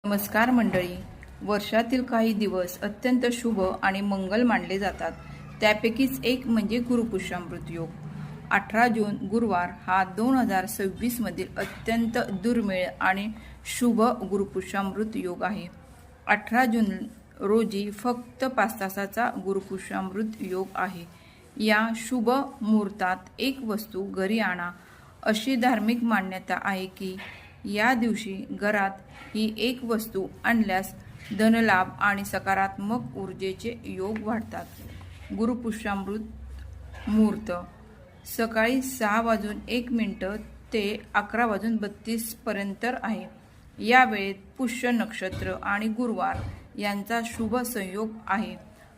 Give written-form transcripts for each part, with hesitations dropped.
नमस्कार मंडळी. वर्षातील काही दिवस अत्यंत शुभ आणि मंगल मानले जातात. त्यापैकीच एक म्हणजे गुरुपुष्यामृत योग. 18 जून गुरुवार हा 2026 मधील अत्यंत दुर्मिळ आणि शुभ गुरुपुष्यामृत योग आहे. 18 जून रोजी फक्त 5 तासाचा गुरुपुष्यामृत योग आहे. या शुभ मुहूर्तात एक वस्तू घरी आणा. अशी धार्मिक मान्यता आहे की या दिवशी घरात ही एक वस्तू आणल्यास धनलाभ आणि सकारात्मक ऊर्जेचे योग वाढतात. गुरुपुष्यामृत मुहूर्त सकाळी 6:01 ते 11:32 पर्यंत आहे. या वेळेत पुष्य नक्षत्र आणि गुरुवार यांचा शुभ संयोग आहे.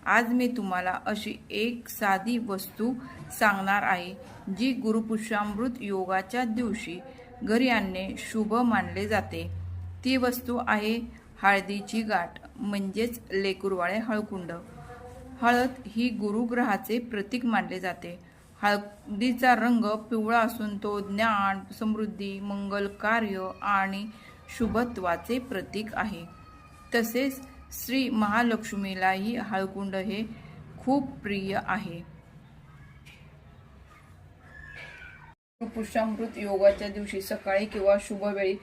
आज मी तुम्हाला अशी एक साधी वस्तू सांगणार आहे जी गुरुपुष्यामृत योगाच्या दिवशी घरी आणणे शुभ मानले जाते. ती वस्तू आहे हळदीची गाठ म्हणजेच लेकुरवाळे हळकुंड. हळद ही गुरुग्रहाचे प्रतीक मानले जाते. हळदीचा रंग पिवळा असून तो ज्ञान, समृद्धी, मंगल कार्य आणि शुभत्वाचे प्रतीक आहे. तसेच श्री महालक्ष्मीलाही हळकुंड हे खूप प्रिय आहे. गुरुपुष्यामृत योगाच्या दिवशी सकाळी किंवा शुभवेळी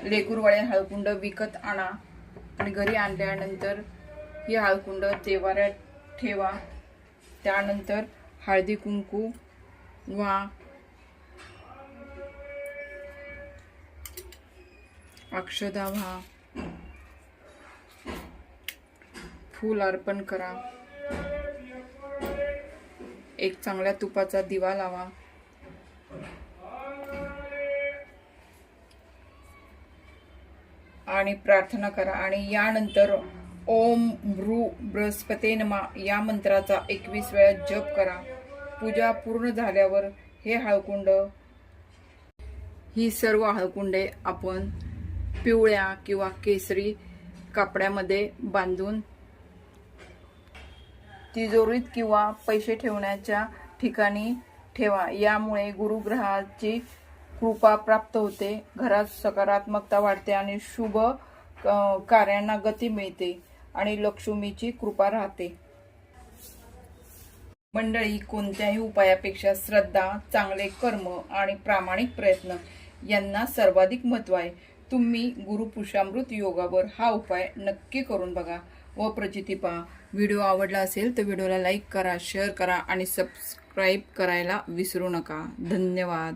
लेकुरवाळे हळकुंड विकत आणा आणि घरी आणल्यानंतर ही हळकुंड देवाऱ्यात ठेवा. त्यानंतर हळदी कुंकू वा अक्षदा व्हा, फूल अर्पण करा, एक चांगल्या तुपाचा दिवा लावा. आणि प्रार्थना करा आणि यानंतर ओम भ्रू बृहस्पते नमः या मंत्राचा 21 वेळा जप करा. पूजा पूर्ण झाल्यावर ही सर्व हळकुंडे आपण पिवळ्या किंवा केसरी कापड्यामध्ये बांधून तिजोरीत किंवा पैसे ठेवण्याच्या ठिकाणी ठेवा. यामुळे गुरुग्रहाची कृपा प्राप्त होते, घरात सकारात्मकता वाढते आणि शुभ कार्यांना गती मिळते आणि लक्ष्मीची कृपा राहते. मंडळी, कोणत्याही उपायापेक्षा श्रद्धा, चांगले कर्म आणि प्रामाणिक प्रयत्न यांना सर्वाधिक महत्त्व आहे. तुम्ही गुरुपुष्यामृत योगावर हा उपाय नक्की करून बघा व प्रचिती पहा. व्हिडिओ आवडला असेल तर व्हिडिओला लाईक करा, शेअर करा आणि सबस्क्राईब करायला विसरू नका. धन्यवाद.